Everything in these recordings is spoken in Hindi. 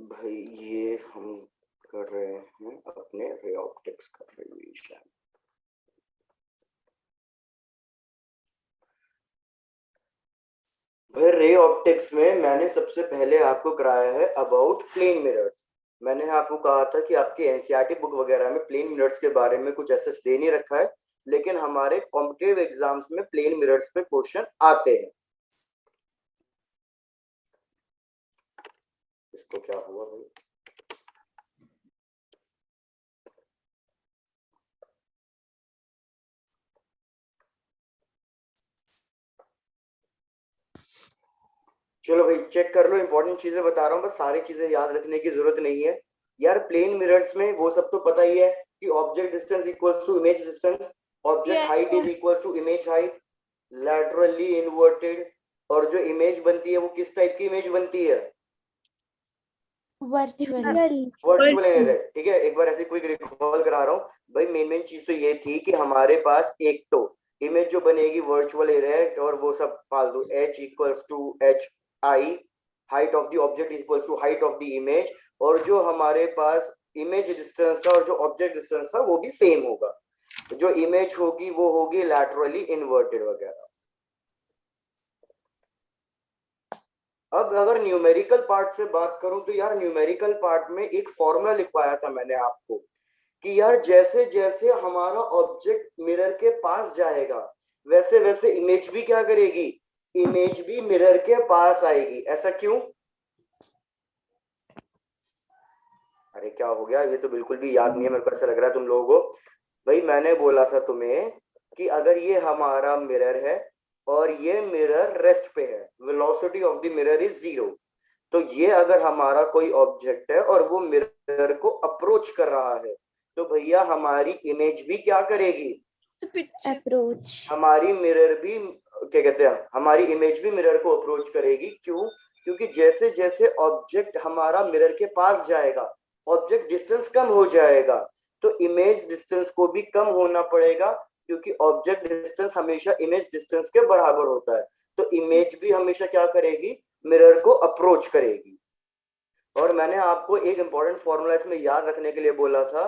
भाई ये हम कर रहे हैं अपने रे ऑप्टिक्स का रिवीजन। भाई रे ऑप्टिक्स में मैंने सबसे पहले आपको कराया है अबाउट प्लेन मिरर्स। मैंने आपको कहा था कि आपके एनसीईआरटी बुक वगैरह में प्लेन मिरर्स के बारे में कुछ ऐसा दे नहीं रखा है, लेकिन हमारे कॉम्पिटिटिव एग्जाम्स में प्लेन मिरर्स पे क्वेश्चन आते हैं। इसको क्या हुआ भाई? चलो भाई चेक कर लो, इंपॉर्टेंट चीजें बता रहा हूँ, बस सारी चीजें याद रखने की जरूरत नहीं है यार। प्लेन मिरर्स में वो सब तो पता ही है कि object distance equals to image distance, object height is equal to image height, laterally inverted. और जो इमेज बनती है वो किस टाइप की इमेज बनती है? Virtual image. ठीक है, एक बार ऐसे क्विक रिकॉल करा रहा हूँ भाई। मेन चीज तो ये थी कि हमारे पास एक तो इमेज जो बनेगी वर्चुअल इरेक्ट और वो सब फालतू h equals to H I, height of the object equals to height of the image, और जो हमारे पास इमेज डिस्टेंस है और जो ऑब्जेक्ट डिस्टेंस है वो भी सेम होगा। जो इमेज होगी वो होगी लैटरली इन्वर्टेड वगैरह। अब अगर न्यूमेरिकल पार्ट से बात करूं तो यार न्यूमेरिकल पार्ट में एक फॉर्मूला लिखवाया था मैंने आपको कि यार जैसे जैसे हमारा ऑब्जेक्ट मिरर के पास जाएगा वैसे वैसे इमेज भी क्या करेगी? इमेज भी मिरर के पास आएगी। ऐसा क्यों? अरे क्या हो गया, ये तो बिल्कुल भी याद नहीं है मेरे को, ऐसा लग रहा है तुम लोगों को। भाई मैंने बोला था तुम्हें कि अगर ये हमारा मिरर है और ये मिरर रेस्ट पे है, velocity of the mirror is 0, तो ये अगर हमारा कोई ऑब्जेक्ट है और वो मिरर को अप्रोच कर रहा है तो भैया हमारी इमेज भी क्या करेगी? अप्रोच। हमारी मिरर भी क्या कहते हैं, हमारी इमेज भी मिरर को अप्रोच करेगी। क्यों? क्योंकि जैसे जैसे ऑब्जेक्ट हमारा मिरर के पास जाएगा ऑब्जेक्ट डिस्टेंस कम हो जाएगा, तो इमेज डिस्टेंस को भी कम होना पड़ेगा, क्योंकि ऑब्जेक्ट डिस्टेंस हमेशा इमेज डिस्टेंस के बराबर होता है। तो इमेज भी हमेशा क्या करेगी? मिरर को अप्रोच करेगी। और मैंने आपको एक इंपॉर्टेंट फॉर्मूला इसमें याद रखने के लिए बोला था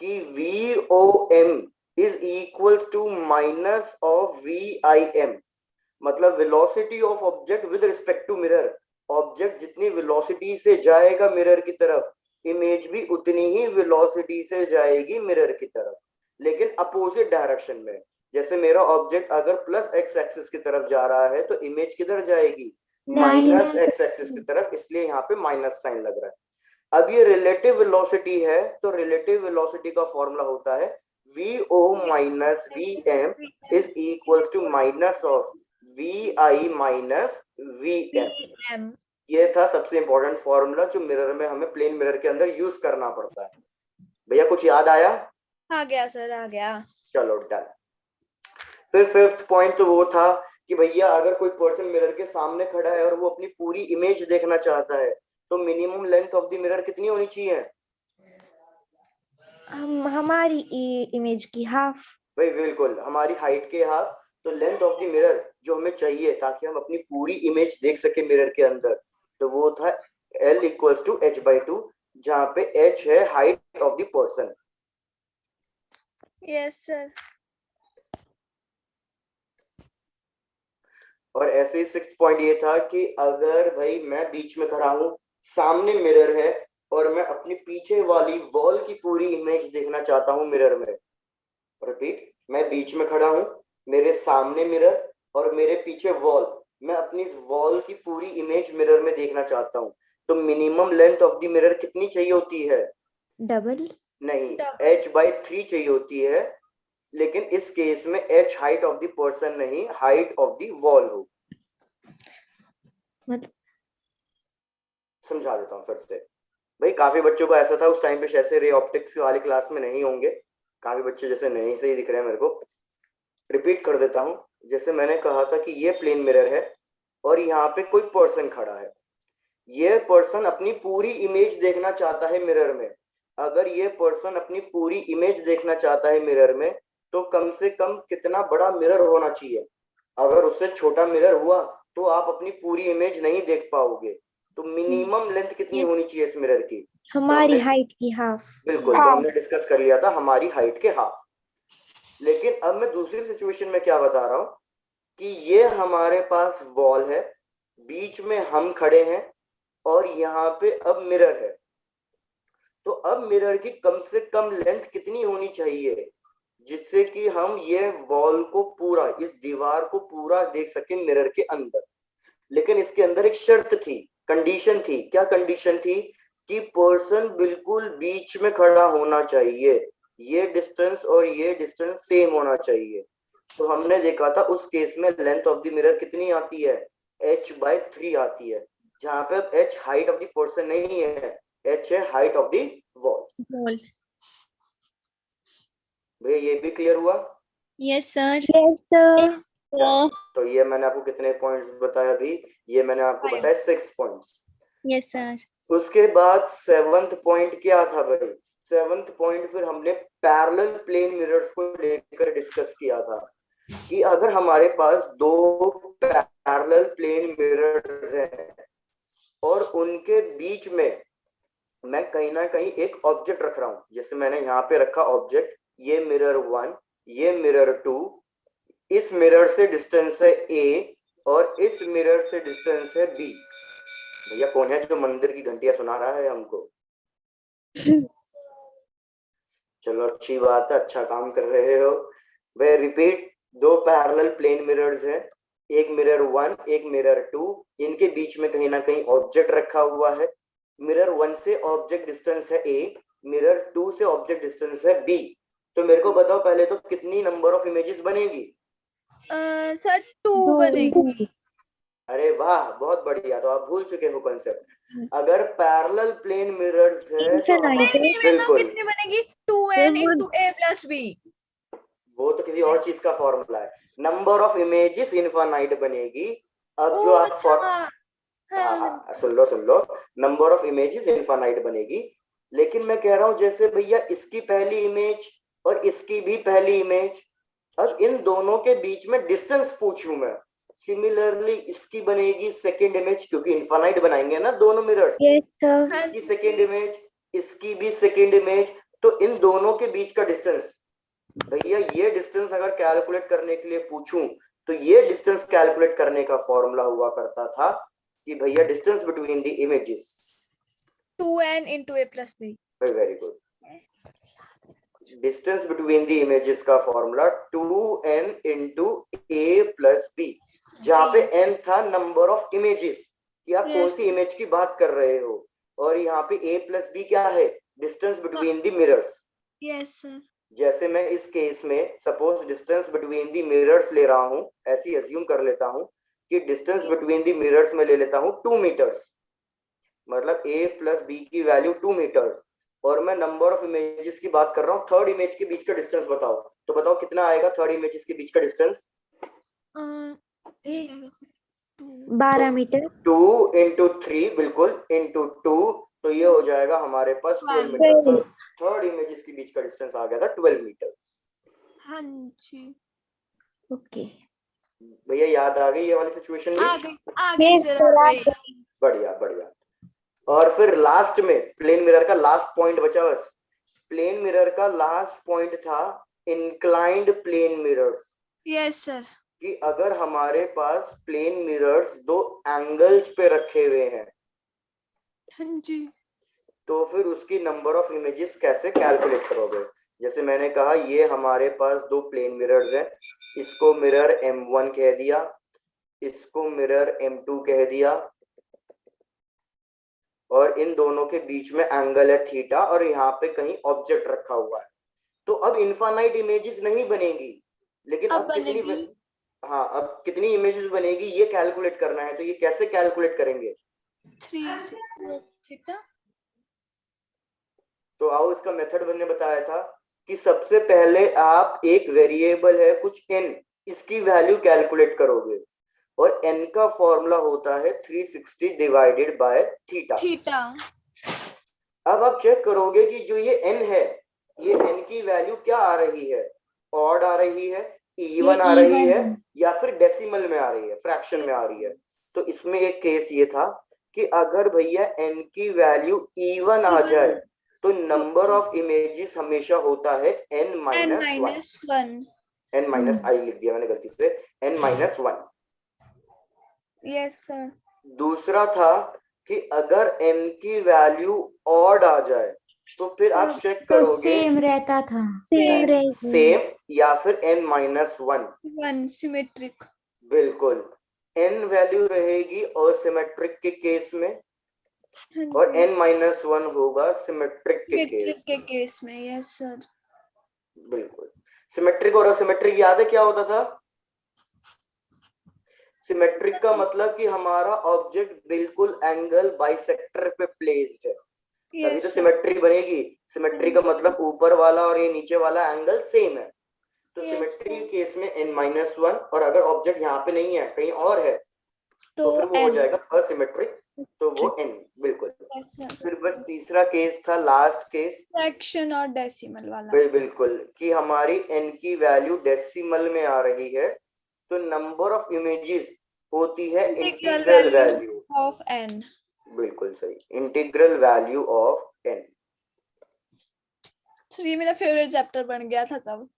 कि VOM is equals to minus of VIM, मतलब velocity of object with respect to mirror. Object जितनी वेलोसिटी से जाएगा मिरर की तरफ, इमेज भी उतनी ही वेलोसिटी से जाएगी मिरर की तरफ, लेकिन अपोजिट डायरेक्शन में। जैसे मेरा ऑब्जेक्ट अगर प्लस एक्स एक्सिस की तरफ जा रहा है तो इमेज किधर जाएगी? माइनस एक्स एक्सिस की तरफ, इसलिए यहाँ पे माइनस साइन लग रहा है। अब ये रिलेटिव वेलोसिटी है, तो रिलेटिव वेलोसिटी का फॉर्मूला होता है VO minus VM is equals to minus of VI minus VM। ये था सबसे इंपॉर्टेंट फॉर्मूला जो मिरर में हमें प्लेन मिरर के अंदर यूज करना पड़ता है। भैया कुछ याद आया? आ गया सर, आ गया। चलो डन। फिर फिफ्थ पॉइंट तो वो था कि भैया अगर कोई पर्सन मिरर के सामने खड़ा है और वो अपनी पूरी इमेज देखना चाहता है तो minimum length of the mirror कितनी होनी चाहिए? हमारी इमेज की हाफ। भाई बिल्कुल, हमारी हाइट के हाफ। तो लेंथ ऑफ द मिरर जो हमें चाहिए ताकि हम अपनी पूरी इमेज देख सके मिरर के अंदर, तो वो था L इक्वल्स टू H/2, जहाँ पे H है height of the person. Yes sir. और ऐसे ही सिक्स पॉइंट ये था कि अगर भाई मैं बीच में खड़ा हूँ, सामने मिरर है और मैं अपनी पीछे वाली वॉल की पूरी इमेज देखना चाहता हूँ मिरर में। रिपीट, मैं बीच में खड़ा हूँ, मेरे सामने मिरर और मेरे पीछे वॉल, मैं अपनी वॉल की पूरी इमेज मिरर में देखना चाहता हूँ, तो minimum length of the mirror कितनी चाहिए होती है? डबल नहीं, H/3 चाहिए होती है। लेकिन इस केस में H height of the person नहीं, हाइट ऑफ द वॉल हो। समझा देता हूँ फिर से। भाई काफी बच्चों को ऐसा था उस टाइम पे, जैसे रे ऑप्टिक्स वाली क्लास में नहीं होंगे, काफी बच्चे जैसे नहीं से ही दिख रहे हैं मेरे को। रिपीट कर देता हूँ। जैसे मैंने कहा था कि ये प्लेन मिरर है और यहाँ पे कोई पर्सन खड़ा है। ये पर्सन अपनी पूरी इमेज देखना चाहता है मिरर में। अगर ये पर्सन अपनी पूरी इमेज देखना चाहता है मिरर में, तो कम से कम कितना बड़ा मिरर होना चाहिए? अगर उससे छोटा मिरर हुआ तो आप अपनी पूरी इमेज नहीं देख पाओगे। तो मिनिमम लेंथ कितनी होनी चाहिए इस मिरर की? हमारी हमने- हाइट की हाफ। बिल्कुल, तो हमने डिस्कस कर लिया था हमारी हाइट के हाफ। लेकिन अब मैं दूसरी सिचुएशन में क्या बता रहा हूं कि ये हमारे पास वॉल है, बीच में हम खड़े हैं और यहाँ पे अब मिरर है। तो अब मिरर की कम से कम लेंथ कितनी होनी चाहिए जिससे कि हम ये वॉल को पूरा, इस दीवार को पूरा देख सकें मिरर के अंदर। लेकिन इसके अंदर एक शर्त थी, कंडीशन थी। क्या कंडीशन थी? कि पर्सन बिल्कुल बीच में खड़ा होना चाहिए, ये डिस्टेंस और ये डिस्टेंस सेम होना चाहिए। तो हमने देखा था उस केस में लेंथ ऑफ द मिरर कितनी आती है? h/3 आती है, जहां पे h height of the person नहीं है, h है हाइट ऑफ द वॉल। भैया ये भी क्लियर हुआ? Yes sir. Yes sir. तो ये मैंने आपको कितने पॉइंट्स बताया अभी? ये मैंने आपको बताया 6 पॉइंट्स। Yes sir. उसके बाद 7th पॉइंट क्या था भाई? 7th पॉइंट फिर हमने पैरेलल प्लेन मिरर्स को लेकर डिस्कस किया था कि अगर हमारे पास दो पैरेलल प्लेन मिरर्स हैं और उनके बीच में मैं कहीं ना कहीं एक ऑब्जेक्ट रख रहा हूं, जैसे मैंने यहाँ पे रखा ऑब्जेक्ट, ये मिरर 1, ये मिरर 2, इस मिरर से डिस्टेंस है A और इस मिरर से डिस्टेंस है B। भैया कौन है जो मंदिर की घंटियां सुना रहा है हमको? चलो अच्छी बात है, अच्छा काम कर रहे हो। वे रिपीट, दो पैरेलल प्लेन मिरर्स हैं, एक मिरर 1 एक मिरर 2, इनके बीच में कहीं ना कहीं ऑब्जेक्ट रखा हुआ है। मिरर 1 से ऑब्जेक्ट डिस्टेंस है A, मिरर 2 से ऑब्जेक्ट डिस्टेंस है B। तो मेरे को बताओ पहले तो कितनी नंबर ऑफ इमेजेस बनेगी? सर 2 बनेगी। अरे वाह, बहुत बढ़िया। तो आप भूल चुके हो कंसेप्ट। अगर पैरेलल प्लेन मिरर्स है तो बिल्कुल कितनी बनेगी? 2n into a plus b। वो तो किसी और चीज का फॉर्मूला है। नंबर ऑफ इमेजेस इनफाइनाइट बनेगी। अब जो आप हाँ, सुन लो, नंबर ऑफ इमेजेस इनफाइनाइट बनेगी। लेकिन मैं कह रहा हूं जैसे भैया इसकी पहली इमेज और इसकी भी पहली इमेज, अब इन दोनों के बीच में डिस्टेंस पूछूं मैं, सिमिलरली इसकी बनेगी सेकेंड इमेज, क्योंकि इनफाइनाइट बनाएंगे ना दोनों मिरर्स। इसकी सेकेंड इमेज, इसकी भी सेकेंड इमेज। तो इन दोनों के बीच का डिस्टेंस, भैया ये डिस्टेंस अगर कैलकुलेट करने के लिए पूछूं तो ये डिस्टेंस कैलकुलेट करने का फॉर्मूला हुआ करता था कि भैया distance between the images 2n into a plus b। Very good. Distance between the images का formula 2n into a plus b, जहां पे n था नंबर ऑफ इमेजेस कि आप कौन सी इमेज की बात कर रहे हो, और यहाँ पे a plus b क्या है? Distance between the mirrors. Yes sir. जैसे मैं इस केस में suppose distance between the mirrors ले रहा हूं, ऐसी अज्यूम कर लेता हूं कि डिस्टेंस बिटवीन दी मिरर्स में ले लेता हूं 2 मीटर्स, मतलब a प्लस b की वैल्यू 2 मीटर्स, और मैं नंबर ऑफ इमेजेस की बात कर रहा हूं। थर्ड इमेज के बीच का डिस्टेंस बताओ, तो बताओ कितना आएगा थर्ड इमेजेस के बीच का डिस्टेंस? 12 मीटर। 2 into 3, बिल्कुल, into 2, तो ये हो जाएगा हमारे पास 12 मीटर। तो थर्ड इमेजेस के बीच का डिस्टेंस आ गया था 12 मीटर। हाँ जी। ओके, भैया याद आ गई ये वाली सिचुएशन में? आ गई सर। बढ़िया बढ़िया। और फिर लास्ट में प्लेन मिरर का लास्ट पॉइंट बचा बस। प्लेन मिरर का लास्ट पॉइंट था inclined plane mirrors. Yes sir. कि अगर हमारे पास प्लेन मिरर्स दो एंगल्स पे रखे हुए हैं, हाँ जी, तो फिर उसकी नंबर ऑफ इमेजेस कैसे कैलकुलेट करोगे? जैसे मैंने कहा ये हमारे पास दो प्लेन मिरर्स हैं, इसको मिरर M1 कह दिया, इसको मिरर M2 कह दिया, और इन दोनों के बीच में एंगल है थीटा, और यहाँ पे कहीं ऑब्जेक्ट रखा हुआ है। तो अब इनफाइनाइट इमेजेस नहीं बनेगी, लेकिन अब कितनी, हाँ अब कितनी इमेजेस बनेगी ये कैलकुलेट करना है। तो ये कैसे कैलकुलेट करेंगे? 3 6 थीटा। तो आओ, इसका मेथड मैंने बताया था कि सबसे पहले आप एक वेरिएबल है कुछ n, इसकी वैल्यू कैलकुलेट करोगे, और n का फॉर्मूला होता है 360 डिवाइडेड बाय थीटा। अब आप चेक करोगे कि जो ये n है, ये n की वैल्यू क्या आ रही है? ऑड आ रही है, इवन आ रही है, या फिर डेसिमल में आ रही है, फ्रैक्शन में आ रही है। तो इसमें एक केस ये था कि अगर भैया n की वैल्यू E1 आ जाए तो नंबर ऑफ इमेजेस हमेशा होता है n n minus one. minus 1. n minus I लिख दिया मैंने गलती से, n minus one. Yes sir. दूसरा था कि अगर n की वैल्यू ऑड आ जाए तो फिर आप चेक तो करोगे सेम रहता था। Same. सेम या फिर n माइनस वन। 1 symmetric. बिल्कुल, n वैल्यू रहेगी असिमेट्रिक के केस में हाँ और जी, n माइनस वन होगा सिमेट्रिक के symmetric केस के में। केस में. Yes sir. बिल्कुल, सिमेट्रिक और असिमेट्रिक याद है क्या होता था? सिमेट्रिक का मतलब कि हमारा ऑब्जेक्ट बिल्कुल एंगल बाइसेक्टर पे प्लेस्ड है, तभी तो Yes sir. सिमेट्री बनेगी। सिमेट्री का मतलब ऊपर वाला और ये नीचे वाला एंगल सेम है। तो Yes, सिमेट्री sir. के केस में n माइनस वन, और अगर ऑब्जेक्ट यहाँ पे नहीं है कहीं और है तो तो फिर वो हो n. जाएगा असिमेट्रिक, तो वो n। बिल्कुल। Yes sir. फिर बस तीसरा केस था, लास्ट केस, Fraction और decimal वाला. बिल्कुल, कि हमारी n की वैल्यू डेसिमल में आ रही है तो नंबर ऑफ इमेजेस होती है Integral integral value value. of n. बिल्कुल सही, integral value of n। So ये मेरा फेवरेट चैप्टर बन गया था तब.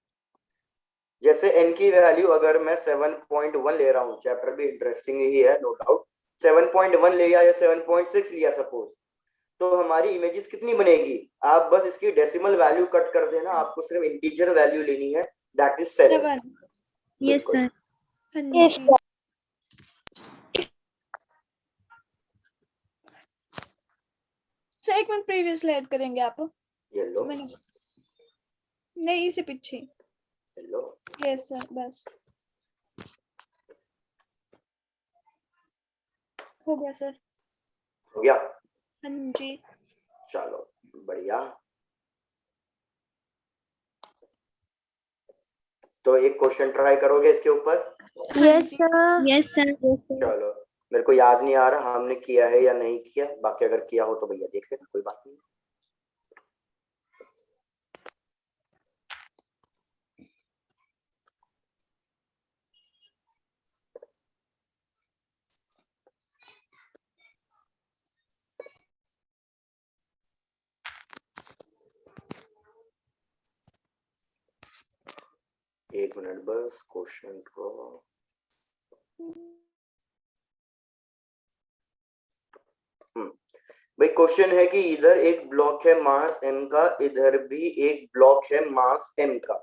जैसे n की वैल्यू अगर मैं 7.1 ले रहा हूँ, चैप्टर भी इंटरेस्टिंग ही है नो डाउट, 7.1 लिया या 7.6 लिया सपोज, तो हमारी इमेजेस कितनी बनेगी? आप बस इसकी डेसिमल वैल्यू कट कर देना, आपको सिर्फ इंटीजर वैल्यू लेनी है, दैट इज 7। 7. Yes sir. हाँ जी. So एक मिनट प्रीवियस ऐड करेंगे आप. ये लो, मैंने नहीं, इसे पीछे. ये लो। यस सर, बस हो गया सर. हो गया, हाँ जी. चलो बढ़िया। तो एक क्वेश्चन ट्राई करोगे इसके ऊपर? Yes sir. Yes sir. चलो, मेरे को याद नहीं आ रहा हमने किया है या नहीं किया, बाकी अगर किया हो तो भैया देख लेना, कोई बात नहीं। एक मिनट बस, क्वेश्चन को भाई क्वेश्चन है कि इधर एक ब्लॉक है मास m का, इधर भी एक ब्लॉक है मास m का,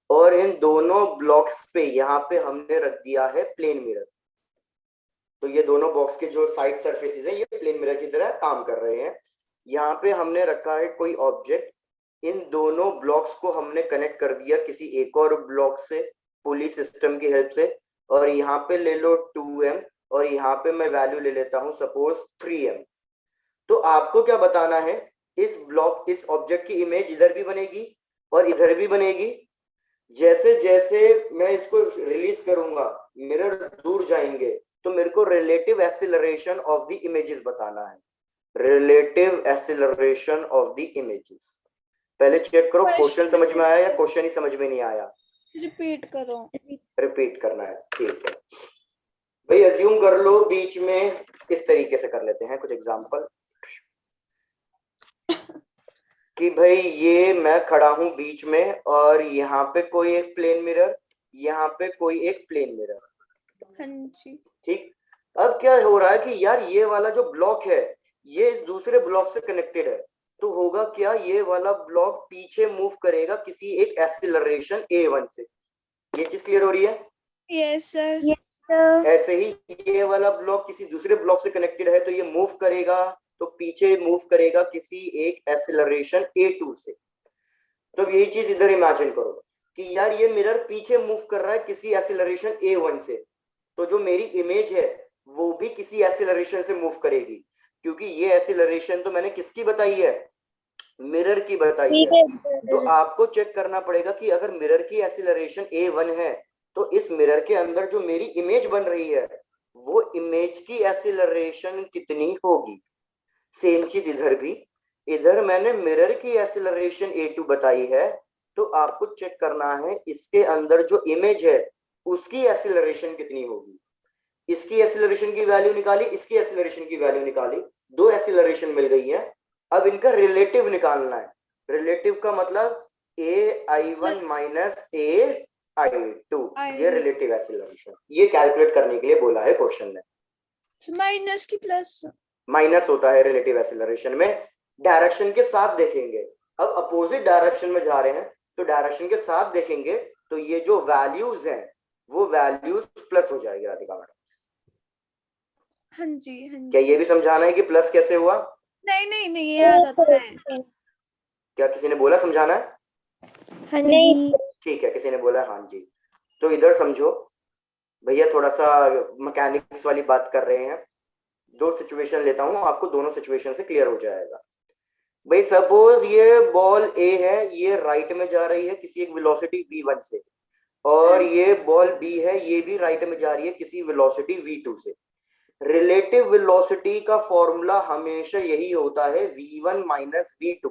और इन दोनों ब्लॉक्स पे यहाँ पे हमने रख दिया है प्लेन मिरर। तो ये दोनों बॉक्स के जो साइड सरफेसेस है ये प्लेन मिरर की तरह काम कर रहे हैं। यहाँ पे हमने रखा है कोई ऑब्जेक्ट, इन दोनों ब्लॉक्स को हमने कनेक्ट कर दिया किसी एक और ब्लॉक से पुली सिस्टम की हेल्प से, और यहाँ पे ले लो 2m और यहाँ पे मैं वैल्यू ले लेता हूँ सपोज 3m। तो आपको क्या बताना है, इस ब्लॉक, इस ऑब्जेक्ट की इमेज इधर भी बनेगी और इधर भी बनेगी। जैसे जैसे मैं इसको रिलीज करूंगा, मिरर दूर जाएंगे, तो मेरे को relative acceleration of the images बताना है, relative acceleration of the images. पहले चेक करो क्वेश्चन समझ में आया या क्वेश्चन ही समझ में नहीं आया। रिपीट करो. रिपीट करना है, ठीक है भाई। अज्यूम कर लो बीच में, इस तरीके से कर लेते हैं कुछ एग्जांपल, कि भाई ये मैं खड़ा हूं बीच में और यहाँ पे कोई एक प्लेन मिरर, यहाँ पे कोई एक प्लेन मिरर। हाँ जी. ठीक, अब क्या हो रहा है कि यार ये वाला जो ब्लॉक है ये इस दूसरे ब्लॉक से कनेक्टेड है, तो होगा क्या, ये वाला ब्लॉक पीछे मूव करेगा किसी एक एक्सीलरेशन a1 से। ये चीज क्लियर हो रही है? Yes sir. ऐसे ही ये वाला ब्लॉक किसी दूसरे ब्लॉक से कनेक्टेड है, तो ये मूव करेगा, तो पीछे मूव करेगा किसी एक एक्सीलरेशन a2 से। तो यही चीज इधर इमेजिन करो कि यार ये मिरर पीछे मूव कर रहा है किसी एक्सीलरेशन a1 से, तो जो मेरी इमेज है वो भी किसी एक्सीलरेशन से मूव करेगी, क्योंकि ये एक्सीलरेशन तो मैंने किसकी बताई है, मिरर की बताई है। तो आपको चेक करना पड़ेगा कि अगर मिरर की एक्सीलरेशन a1 है तो इस मिरर के अंदर जो मेरी इमेज बन रही है वो इमेज की एक्सीलरेशन कितनी होगी। सेम चीज इधर भी, इधर मैंने मिरर की एक्सीलरेशन a2 बताई है, तो आपको चेक करना है इसके अंदर जो इमेज है उसकी एक्सीलरेशन कितनी होगी। इसकी एक्सीलरेशन की वैल्यू निकाली, इसकी एक्सीलरेशन की वैल्यू निकाली, दो एक्सीलरेशन मिल गई है। अब इनका रिलेटिव निकालना है। रिलेटिव का मतलब ai1 माइनस ai2, ये रिलेटिव एक्सीलरेशन, ये कैलकुलेट करने के लिए बोला है क्वेश्चन ने। माइनस की प्लस, माइनस होता है रिलेटिव एक्सीलरेशन में। डायरेक्शन के साथ देखेंगे, अब अपोजिट डायरेक्शन में जा रहे हैं तो डायरेक्शन के साथ देखेंगे तो ये जो वैल्यूज हैं वो वैल्यूज प्लस हो जाएगी राधिका मैडम। हाँ जी हाँ जी। क्या ये भी समझाना है कि प्लस कैसे हुआ? नहीं नहीं नहीं, ये आ जाता है। क्या किसी ने बोला समझाना है? हाँ जी। ठीक है, किसी ने बोला हाँ जी। तो इधर समझो भैया, थोड़ा सा मैकेनिक्स वाली बात कर रहे हैं। दो सिचुएशन लेता हूं, आपको दोनों सिचुएशन से क्लियर हो जाएगा। भाई सपोज ये बॉल ए है, ये राइट में जा रही है किसी एक वेलोसिटी v1 से, और ये बॉल बी है, ये भी राइट में जा रही है किसी वेलोसिटी v2 से। रिलेटिव वेलोसिटी का फॉर्मूला हमेशा यही होता है v1 माइनस v2।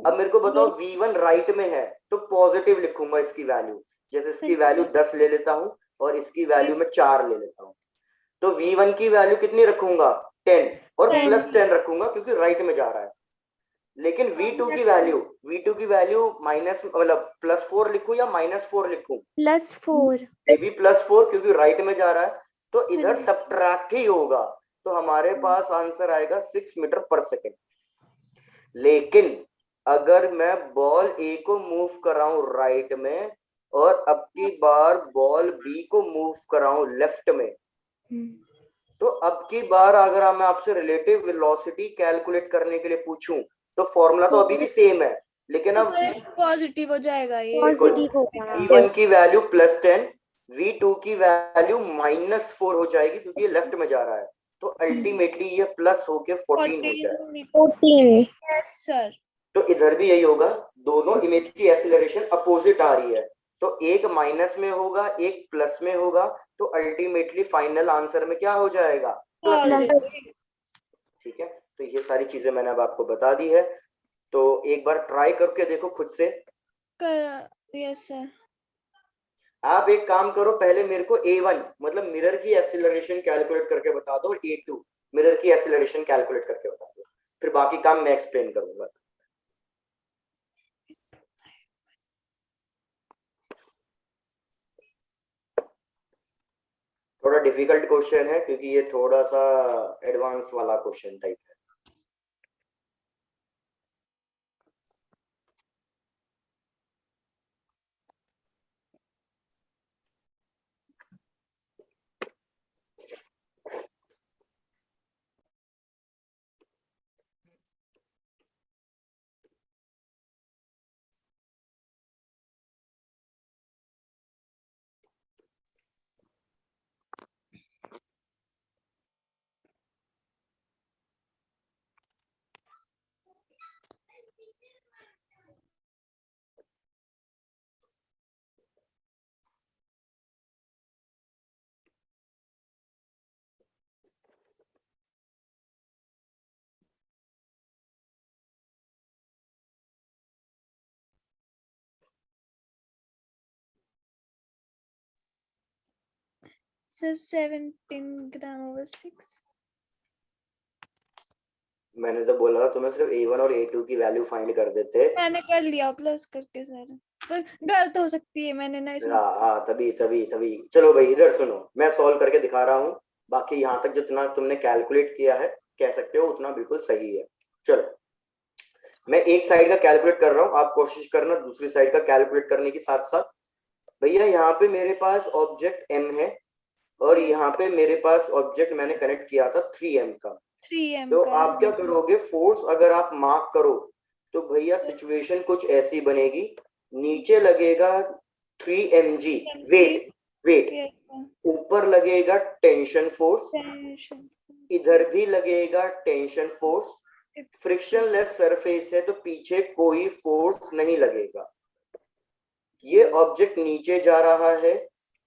अब मेरे को बताओ v1 राइट में है तो पॉजिटिव लिखूंगा इसकी वैल्यू, जैसे इसकी वैल्यू 10 ले लेता हूं और इसकी वैल्यू में 4 ले लेता हूं, तो v1 की वैल्यू कितनी रखूंगा? 10, और प्लस 10 रखूंगा क्योंकि राइट में जा रहा है। लेकिन v2 की वैल्यू माइनस मतलब +4 लिखूं या -4 लिखूं? +4। ये भी +4 क्योंकि राइट में जा रहा है, तो इधर सब्ट्रैक्ट ही होगा, तो हमारे पास आंसर आएगा 6 मीटर पर सेकेंड। लेकिन अगर मैं बॉल ए को मूव कराऊं राइट में और अब की बार बॉल बी को मूव कराऊं लेफ्ट में, तो अब की बार अगर मैं आपसे रिलेटिव वेलोसिटी कैलकुलेट करने के लिए पूछूं तो फॉर्मूला तो अभी भी सेम है, लेकिन अब पॉजिटिव हो जाएगा ये। पॉजिटिव होगा। v1 की वैल्यू +10, v2 की वैल्यू -4 हो जाएगी क्योंकि ये लेफ्ट में जा रहा है, तो अल्टीमेटली ये प्लस होके 14 हो जाएगा। 14। Yes sir. तो इधर भी यही होगा, दोनों इमेज की एक्सीलरेशन अपोजिट आ रही है, तो एक माइनस में होगा एक प्लस में होगा, तो अल्टीमेटली फाइनल आंसर में क्या हो जाएगा? प्लस। ठीक है, तो ये सारी चीजें मैंने अब आपको बता दी है, तो एक बार ट्राई करके देखो खुद से। Yes sir. आप एक काम करो, पहले मेरे को a1 मतलब मिरर की एक्सीलरेशन कैलकुलेट करके बता दो, और a2 मिरर की एक्सीलरेशन कैलकुलेट करके बता दो, फिर बाकी काम मैं एक्सप्लेन करूंगा। थोड़ा डिफिकल्ट क्वेश्चन है क्योंकि ये थोड़ा सा एडवांस वाला क्वेश्चन टाइप है। सर 17 ग्राम 6। मैंने तो बोला था तुम्हें सिर्फ a1 और a2 की वैल्यू फाइंड कर देते। मैंने कर लिया प्लस करके सर, पर गलत हो सकती है, मैंने ना इसमें। हाँ तभी तभी तभी। चलो भाई इधर सुनो, मैं सॉल्व करके दिखा रहा हूँ, बाकी यहाँ तक जितना तुमने कैलकुलेट किया है कह सकते हो उतना बिल्कुल सही है। चलो मैं एक साइड का कैलकुलेट कर रहा हूँ, आप कोशिश करना दूसरी साइड का कैलकुलेट करने के साथ साथ। भैया यहाँ पे मेरे पास ऑब्जेक्ट m है और यहाँ पे मेरे पास ऑब्जेक्ट मैंने कनेक्ट किया था 3m का। 3m तो का। आप क्या करोगे, फोर्स अगर आप मार्क करो तो भैया सिचुएशन कुछ ऐसी बनेगी, नीचे लगेगा 3mg वेट, ऊपर लगेगा टेंशन फोर्स, इधर भी लगेगा tension force, friction less surface है तो पीछे कोई फोर्स नहीं लगेगा। ये ऑब्जेक्ट नीचे जा रहा है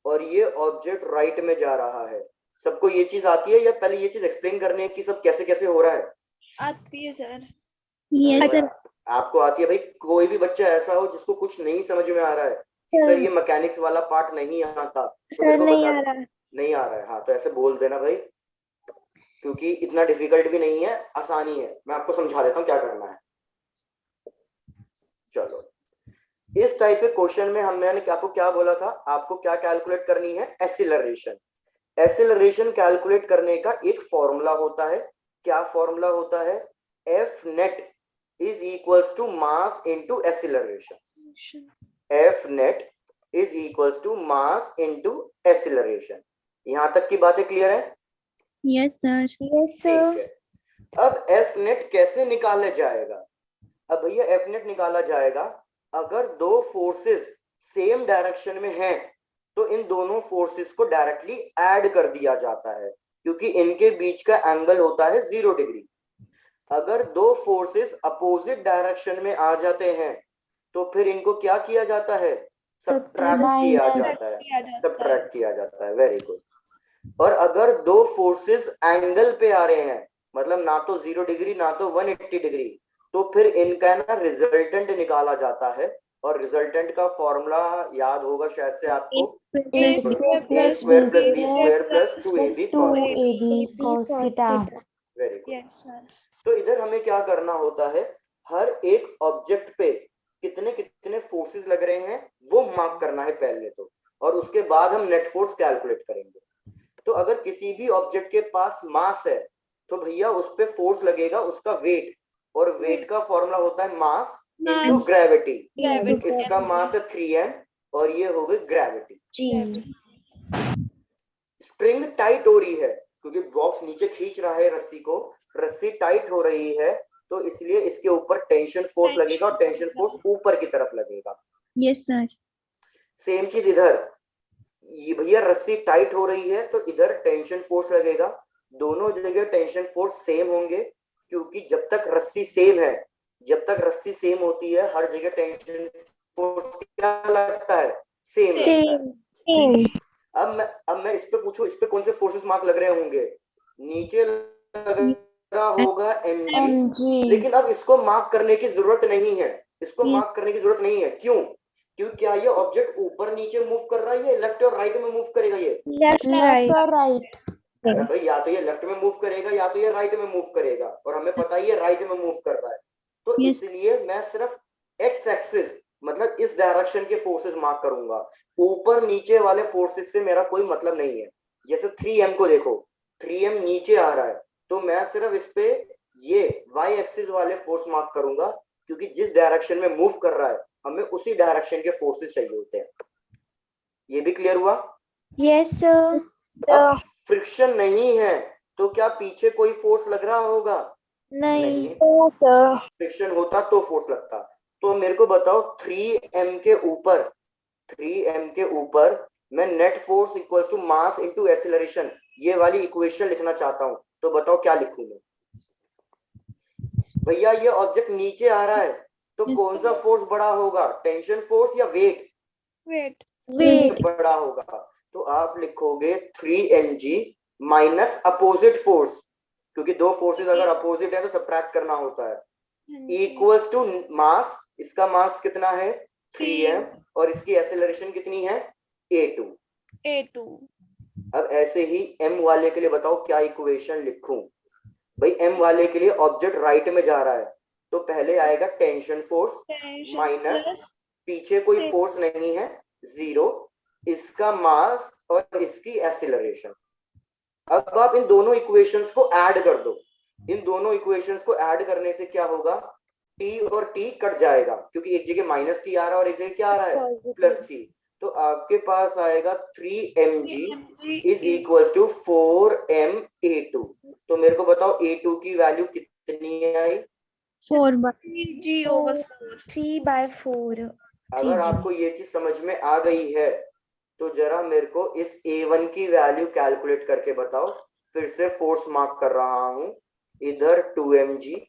और ये ऑब्जेक्ट राइट में जा रहा है। सबको ये चीज आती है या पहले ये चीज एक्सप्लेन करने की सब कैसे कैसे हो रहा है? आती है सर। Yes sir. आपको आती है भाई? कोई भी बच्चा ऐसा हो जिसको कुछ नहीं समझ में आ रहा है कि सर ये मैकेनिक्स वाला पार्ट नहीं आता, तो सर मेरे को नहीं बता आ दो। रहा। नहीं आ रहा है, हाँ तो ऐसे बोल देना भाई, क्योंकि इतना डिफिकल्ट भी नहीं है, आसानी है, मैं आपको समझा देता हूँ क्या करना है। चलो, इस टाइप के क्वेश्चन में हमने आपको क्या बोला था, आपको क्या कैलकुलेट करनी है, एक्सीलरेशन। एक्सीलरेशन कैलकुलेट करने का एक फॉर्मूला होता है, क्या फॉर्मूला होता है, F net is equals to mass into acceleration. F net is equals to mass into acceleration. यहां तक की बातें क्लियर है? Yes sir. यस ठीक है। अब एफ नेट कैसे निकाला जाएगा? अब भैया एफ नेट निकाला जाएगा, अगर दो फोर्सेस सेम डायरेक्शन में हैं तो इन दोनों फोर्सेस को डायरेक्टली ऐड कर दिया जाता है, क्योंकि इनके बीच का एंगल होता है 0 डिग्री। अगर दो फोर्सेस अपोजिट डायरेक्शन में आ जाते हैं तो फिर इनको क्या किया जाता है, सब्ट्रैक्ट किया जाता है, सब्ट्रैक्ट किया जाता है। Very good. और अगर दो फोर्सेस एंगल पे आ रहे हैं, मतलब ना तो 0 डिग्री ना तो 180 डिग्री, तो फिर इनका ना रिजल्टेंट निकाला जाता है, और रिजल्टेंट का फॉर्मूला याद होगा शायद से आपको, a square a plus square plus b b square plus plus 2ab cos theta। cos theta। Very good. yes sir तो इधर हमें क्या करना होता है, हर एक ऑब्जेक्ट पे कितने कितने फोर्सेस लग रहे हैं वो मार्क करना है पहले तो, और उसके बाद हम नेट फोर्स कैलकुलेट करेंगे। तो अगर किसी भी ऑब्जेक्ट के पास मास है तो भैया उस पे फोर्स लगेगा उसका वेट, और वेट का फॉर्मूला होता है mass into Mass, gravity. gravity, इसका मास है 3m और ये हो गई ग्रेविटी। जी। स्ट्रिंग टाइट हो रही है क्योंकि बॉक्स नीचे खींच रहा है रस्सी को, रस्सी टाइट हो रही है, तो इसलिए इसके ऊपर टेंशन फोर्स लगेगा और टेंशन फोर्स ऊपर की तरफ लगेगा। Yes sir. सेम चीज इधर, ये भैया रस्सी टाइट हो रही है तो इधर टेंशन फोर्स लगेगा, दोनों जगह टेंशन फोर्स सेम होंगे, क्योंकि जब तक रस्सी सेम है, जब तक रस्सी सेम होती है हर जगह टेंशन फोर्स क्या लगता है, सेम लगता है। अब मैं इस पे पूछूं, इस पे कौन से फोर्सेस मार्क लग रहे होंगे, नीचे लग रहा होगा mg, लेकिन अब इसको मार्क करने की जरूरत नहीं है, इसको मार्क करने की जरूरत नहीं है, क्यों? क्योंकि क्या ये ऑब्जेक्ट ऊपर नीचे मूव कर रहा है, ये लेफ्ट और राइट में मूव करेगा, ये लेफ्ट और राइट। है ना भाई, या तो ये लेफ्ट में मूव करेगा या तो ये राइट में मूव करेगा, और हमें पता ही है राइट में मूव कर रहा है। तो Yes. इसलिए मैं सिर्फ एक्स एक्सिस मतलब इस डायरेक्शन के फोर्सेस मार्क करूंगा, ऊपर नीचे वाले फोर्सेस से मेरा कोई मतलब नहीं है। जैसे 3m को देखो, 3m नीचे आ रहा है तो मैं सिर्फ इस पे ये y एक्सिस वाले फोर्स मार्क करूंगा, क्योंकि जिस डायरेक्शन में मूव कर रहा है हमें उसी डायरेक्शन के फोर्सेस चाहिए होते हैं। ये भी क्लियर हुआ? Yes sir. अब फ्रिक्शन नहीं है तो क्या पीछे कोई फोर्स लग रहा होगा? नहीं। फ्रिक्शन होता तो फोर्स लगता। तो मेरे को बताओ 3m के ऊपर, 3m के ऊपर मैं net force equals to mass into acceleration, ये वाली इक्वेशन लिखना चाहता हूं, तो बताओ क्या लिखूं मैं? भैया ये ऑब्जेक्ट नीचे आ रहा है तो कौन सा फोर्स बड़ा होगा, टेंशन फोर्स या वेट? wait बड़ा होगा। तो आप लिखोगे 3mg माइनस अपोजिट फोर्स, क्योंकि दो फोर्सेस अगर अपोजिट है तो सब्ट्रैक्ट करना होता है, इक्वल्स टू मास, इसका मास कितना है 3m और इसकी एक्सेलरेशन कितनी है a2। अब ऐसे ही m वाले के लिए बताओ क्या इक्वेशन लिखूं? भाई m वाले के लिए ऑब्जेक्ट राइट में जा रहा है तो पहले आएगा टेंशन फोर्स माइनस पीछे कोई फोर्स नहीं है 0, इसका मास और इसकी एक्सीलरेशन। अब आप इन दोनों इक्वेशंस को ऐड कर दो, इन दोनों इक्वेशंस को ऐड करने से क्या होगा, t और t कट जाएगा, क्योंकि एक जगह माइनस टी आ रहा है और एक जगह क्या आ रहा है प्लस टी, तो आपके पास आएगा 3mg is equal to 4m a2। तो मेरे को बताओ a2 की वैल्यू कितनी आई? 3/4। अगर आपको ये चीज समझ में आ गई है तो जरा मेरे को इस a1 की वैल्यू कैलकुलेट करके बताओ। फिर से फोर्स मार्क कर रहा हूं, इधर 2mg,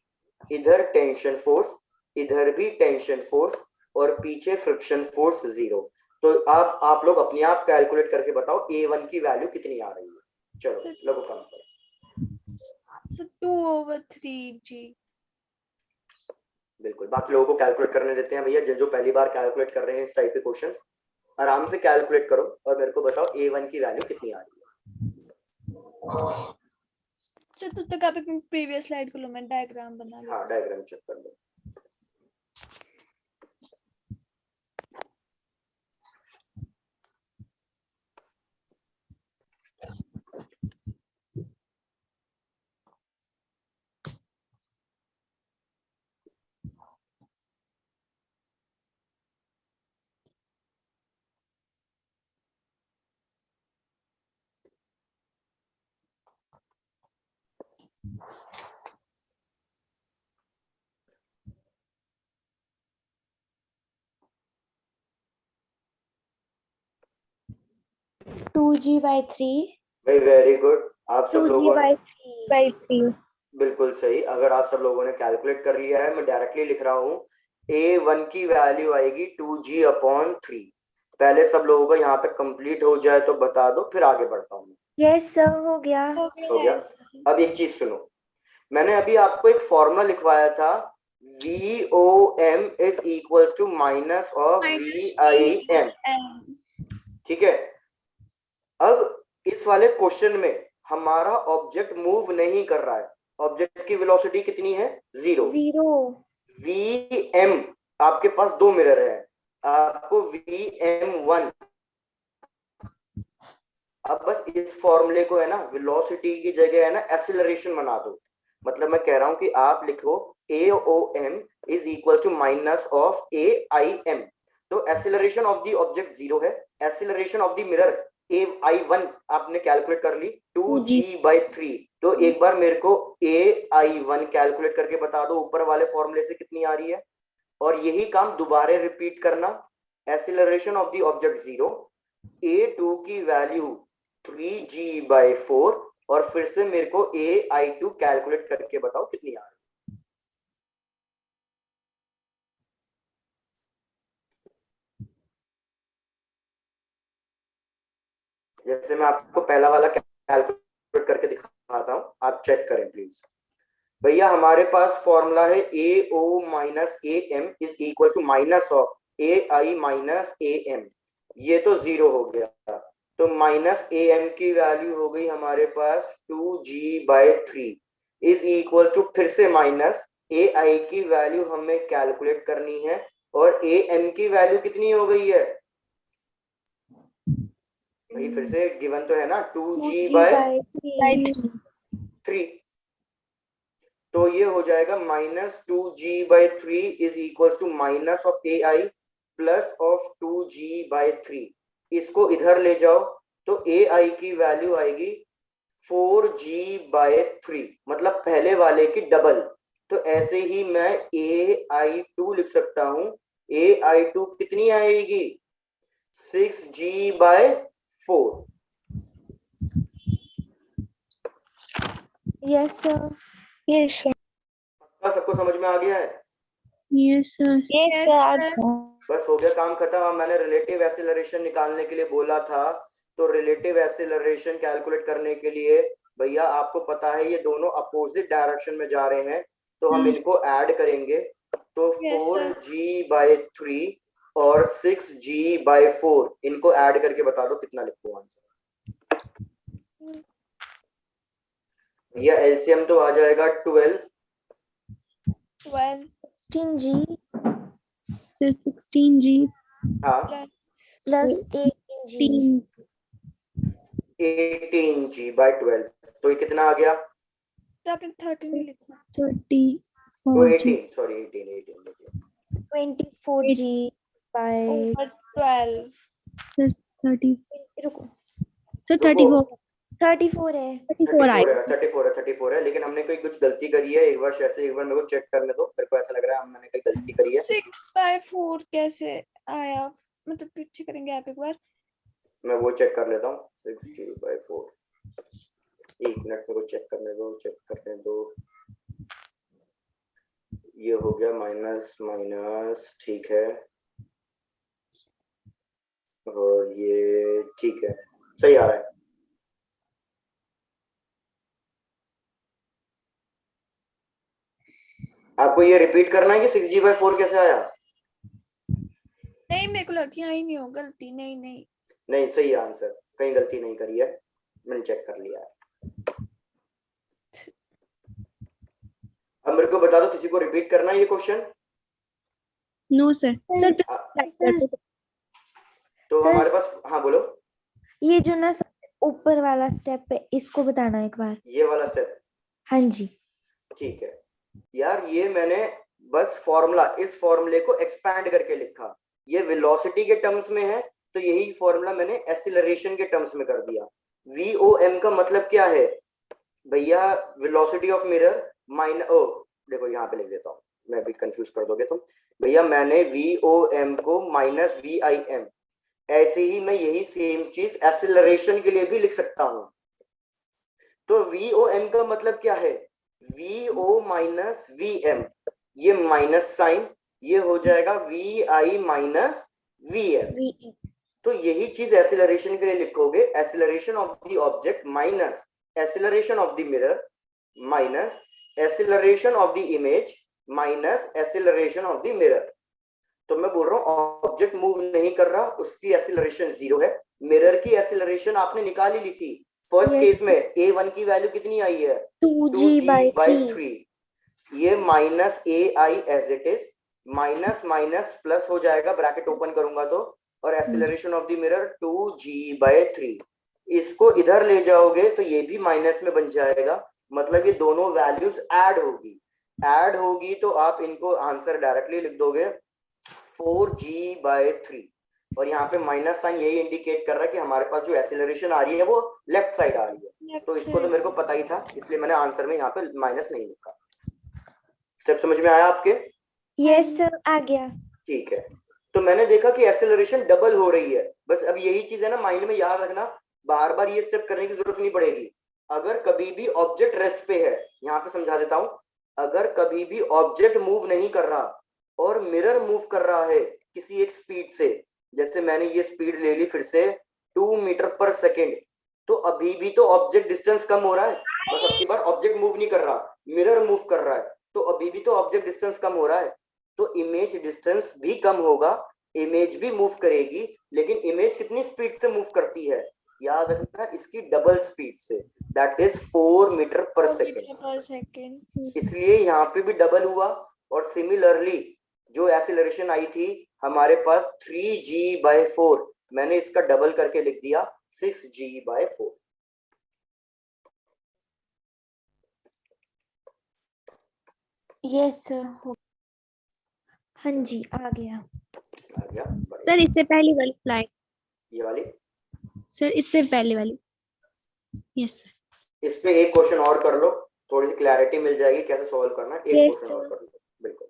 इधर टेंशन फोर्स, इधर भी टेंशन फोर्स और पीछे फ्रिक्शन फोर्स 0। तो आप लोग अपने आप कैलकुलेट करके बताओ a1 की वैल्यू कितनी आ रही है। चलो लगो काम करो। 2/3g। बिल्कुल, बाकी लोगों को कैलकुलेट करने देते हैं भैया, जो पहली बार कैलकुलेट कर रहे हैं इस टाइप के क्वेश्चंस, आराम से कैलकुलेट करो और मेरे को बताओ a1 की वैल्यू कितनी आ रही है। चल तब तक आप एक प्रीवियस स्लाइड को लो, मैं डायग्राम बना लूं। हाँ डायग्राम चेक कर लो। Two G by three. भाई वेरी गुड, आप सब टू जी लोगों बाई थ्री। बिल्कुल सही। अगर आप सब लोगों ने कैलकुलेट कर लिया है, मैं डायरेक्टली लिख रहा हूँ A1 की वैल्यू आएगी 2G/3। पहले सब लोगों का यहाँ तक कंप्लीट हो जाए तो बता दो, फिर आगे बढ़ता हूँ। यस सर, हो गया। हो हो गया गया। अब एक चीज सुनो, मैंने अभी आपको एक फॉर्मूला लिखवाया था, VOM is equals to minus of VIM। ठीक है, अब इस वाले क्वेश्चन में हमारा ऑब्जेक्ट मूव नहीं कर रहा है, ऑब्जेक्ट की वेलोसिटी कितनी है? 0। जीरो। VM आपके पास दो मिरर है, आपको VM1, अब बस इस फॉर्मूले को है ना वेलोसिटी की जगह है ना एक्सीलरेशन बना दो। मतलब मैं कह रहा हूं कि आप लिखो AOM is equal to minus of AIM। तो एक्सीलरेशन ऑफ द ऑब्जेक्ट 0 है, acceleration of the mirror AI1 आपने कैलकुलेट कर ली 2G/3। तो एक बार मेरे को AI1 कैलकुलेट करके बता दो ऊपर वाले फॉर्मूले से कितनी आ रही है, और यही काम दोबारा रिपीट करना। Acceleration of the object 0, A2 की वैल्यू 3G/4, और फिर से मेरे को AI2 कैलकुलेट करके बताओ कितनी आ रही है। जैसे मैं आपको पहला वाला कैलकुलेट करके दिखाता हूं, आप चेक करें प्लीज। भैया हमारे पास फॉर्मूला है AO minus AM is equal to minus of AI minus AM। ये तो 0 हो गया, तो माइनस AM की वैल्यू हो गई हमारे पास 2G/3 इज इक्वल टू फिर से माइनस AI की वैल्यू हमें कैलकुलेट करनी है, और AM की वैल्यू कितनी हो गई है भाई? फिर से गिवन तो है ना 2G/3, तो ये हो जाएगा minus 2G/3 is equal to minus of AI plus of 2G/3। इसको इधर ले जाओ तो AI की वैल्यू आएगी 4G/3, मतलब पहले वाले की डबल। तो ऐसे ही मैं AI2 लिख सकता हूं, AI2 कितनी आएगी? 6G/4। Yes sir. Yes sir. सबको समझ में आ गया है? Yes sir. Yes, sir. बस हो गया काम खत्म। अब मैंने रिलेटिव एक्सीलरेशन निकालने के लिए बोला था, तो रिलेटिव एक्सीलरेशन कैलकुलेट करने के लिए भैया आपको पता है ये दोनों अपोजिट डायरेक्शन में जा रहे हैं, तो हम इनको ऐड करेंगे। तो Yes, sir. 4G/3 और 6G/4 इनको ऐड करके बता दो कितना लिखो आंसर। भैया एलसीएम तो आ जाएगा 12। 12 16G Sir, 16G हाँ प्लस 18G। 18G/12, तो ये कितना आ गया? तो आपने 13 ही लिखा। 34G. तो 18, sorry 18 24G by Over 12. Sir, 30. रुको, Sir, रुको, 34. 34 है। 34 है, लेकिन हमने कोई कुछ गलती करी है। एक बार ऐसे एक बार मेरे को चेक करने दो, मेरे को ऐसा लग रहा है हमने कोई गलती करी है। 6/4 कैसे आया? मतलब पीछे करेंगे आप एक बार। मैं वो चेक कर लेता हूँ। 6G/4, एक मिनट मेरे को चेक करने दो। ये हो गया माइनस माइनस, ठीक है, और ये ठीक है, सही आ रहा है। आपको ये रिपीट करना है कि 6G/4 कैसे आया? नहीं, मेरे को लगा यहाँ ही नहीं हो गलती। नहीं नहीं, सही आंसर, कहीं गलती नहीं करी है, मैंने चेक कर लिया है। अब मेरे को बता दो, किसी को रिपीट करना है ये question? No sir sir sir, तो सर, हमारे पास, हाँ बोलो। ये जो ना सबसे ऊपर वाला स्टेप है, इसको बताना एक बार। ये वाला स्टेप, हाँ जी। ठीक है यार, ये मैंने बस फॉर्मूला, इस फॉर्मूले को एक्सपैंड करके लिखा। ये वेलोसिटी के टर्म्स में है, तो यही फॉर्मूला मैंने एक्सीलरेशन के टर्म्स में कर दिया। VOM का मतलब क्या है भैया? वेलोसिटी ऑफ मिरर माइनस, ओ देखो यहाँ पे लिख देता हूँ, मैं भी कंफ्यूज कर दोगे तुम। भैया मैंने VOM को माइनस VIM, ऐसे ही मैं यही सेम चीज एक्सीलरेशन के लिए भी लिख सकता हूँ। तो VOM का मतलब क्या है? VO माइनस VM, ये माइनस साइन, ये हो जाएगा VI माइनस VM। तो यही चीज एक्सीलरेशन के लिए लिखोगे, acceleration of the object minus acceleration of the mirror minus acceleration of the image minus acceleration of the mirror. तो मैं बोल रहा हूँ ऑब्जेक्ट मूव नहीं कर रहा, उसकी एक्सीलरेशन 0 है। मिरर की एक्सीलरेशन आपने निकाल ही ली थी फर्स्ट Yes. केस में। A1 की वैल्यू कितनी आई है? 2G/3। ये minus AI as it is, minus minus plus हो जाएगा, ब्रैकेट ओपन करूंगा तो, और acceleration of the mirror 2G/3। इसको इधर ले जाओगे तो ये भी माइनस में बन जाएगा, मतलब ये दोनों वैल्यूज ऐड होगी तो आप इनको आंसर डायरेक्टली लिख दोगे 4G/3। और यहाँ पे माइनस साइन यही इंडिकेट कर रहा है कि हमारे पास जो एक्सीलरेशन आ रही है वो लेफ्ट साइड आ रही है। तो इसको तो मेरे को पता ही था, इसलिए मैंने आंसर में यहाँ पे माइनस नहीं लिखा। स्टेप समझ में आया आपके? यस सर, आ गया। ठीक है, तो मैंने देखा कि एक्सेलरेशन डबल हो रही है। बस अब यही चीज है ना, माइंड में याद रखना, बार बार ये स्टेप करने की जरूरत नहीं पड़ेगी। अगर कभी भी ऑब्जेक्ट रेस्ट पे है, यहाँ पे समझा देता हूं, अगर कभी भी ऑब्जेक्ट मूव नहीं कर रहा और मिरर मूव कर रहा है किसी एक स्पीड से, जैसे मैंने ये स्पीड ले ली फिर से 2 मीटर पर सेकेंड, तो अभी भी तो ऑब्जेक्ट डिस्टेंस कम हो रहा है। बस अब की बार ऑब्जेक्ट मूव नहीं कर रहा, मिरर मूव कर रहा है, तो अभी भी तो ऑब्जेक्ट डिस्टेंस कम हो रहा है। तो इमेज डिस्टेंस भी कम होगा, इमेज भी मूव करेगी, लेकिन इमेज कितनी स्पीड से मूव करती है? याद रखना, इसकी डबल स्पीड से, दैट इज 4 मीटर पर सेकेंड। इसलिए यहाँ पे भी डबल हुआ। और सिमिलरली जो एक्सीलरेशन आई थी हमारे पास 3G/4, मैंने इसका डबल करके लिख दिया 6G/4। यस सर, हाँ जी, आ गया। आ गया? सर इससे पहली वाली स्लाइड, ये वाली, सर इससे पहले वाली। Yes sir. इस पे एक क्वेश्चन और कर लो, थोड़ी सी क्लैरिटी मिल जाएगी कैसे सॉल्व करना है। एक Yes, क्वेश्चन और sir. कर लो, बिल्कुल।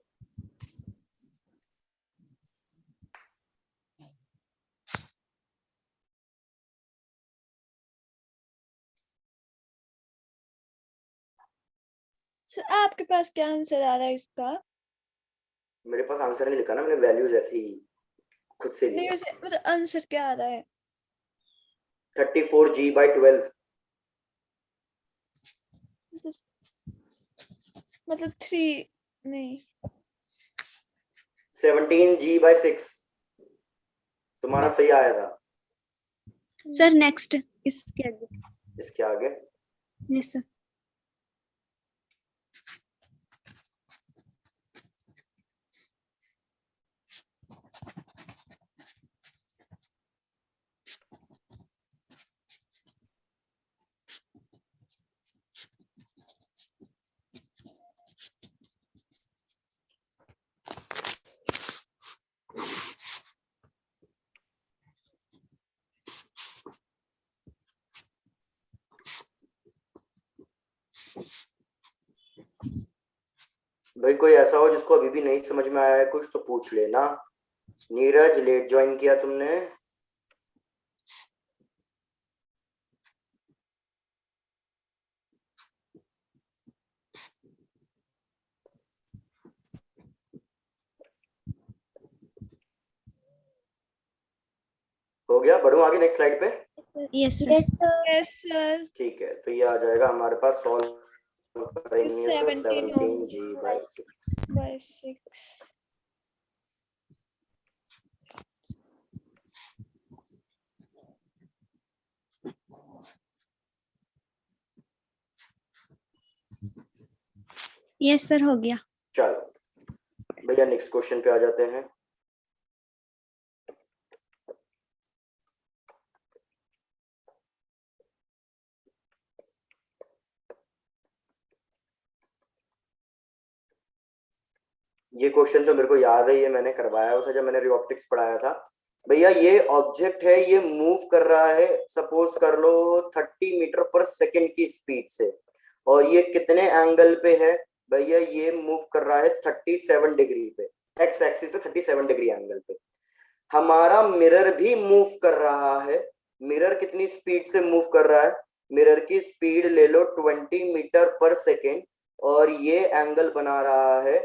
सर आपके पास क्या आंसर आ रहा है इसका? मेरे पास आंसर नहीं लिखा ना, मैंने वैल्यूज ऐसे ही खुद से नहीं, लिया। वैसे मतलब आंसर क्या आ रहा है? 34G/12, मतलब 3 नहीं, 17G/6 तुम्हारा सही आया था। सर नेक्स्ट इसके आगे। इसके आगे यस सर। भाई कोई ऐसा हो जिसको अभी भी नहीं समझ में आया है कुछ, तो पूछ लेना। नीरज, लेट ज्वाइन किया तुमने। हो गया? बढ़ूं आगे नेक्स्ट स्लाइड पे? Yes sir. Yes sir. Yes sir. ठीक है, तो ये आ जाएगा हमारे पास, सॉल्व करेंगे तो 17 17G/6। by 6। यस सर, हो गया। चलो भैया नेक्स्ट क्वेश्चन पे आ जाते हैं। ये क्वेश्चन तो मेरे को याद है, ये मैंने करवाया हुआ था जब मैंने रिऑप्टिक्स पढ़ाया था। भैया ये ऑब्जेक्ट है, ये मूव कर रहा है, सपोज कर लो 30 मीटर पर सेकंड की स्पीड से, और ये कितने एंगल पे है? भैया ये मूव कर रहा है 37 डिग्री पे, एक्स एक्सिस से 37 डिग्री एंगल पे। हमारा मिरर भी मूव कर रहा है। मिरर कितनी स्पीड से मूव कर रहा है? मिरर की स्पीड ले लो 20 मीटर पर सेकेंड, और ये एंगल बना रहा है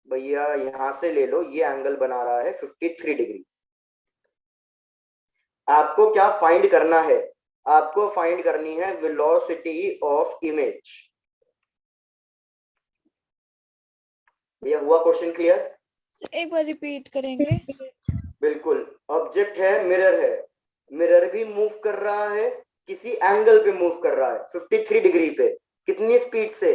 भैया, यहां से ले लो, ये एंगल बना रहा है 53 डिग्री। आपको क्या फाइंड करना है? आपको फाइंड करनी है वेलोसिटी ऑफ इमेज। भैया हुआ क्वेश्चन क्लियर? एक बार रिपीट करेंगे? बिल्कुल। ऑब्जेक्ट है, मिरर है, मिरर भी मूव कर रहा है, किसी एंगल पे मूव कर रहा है 53 डिग्री पे। कितनी स्पीड से?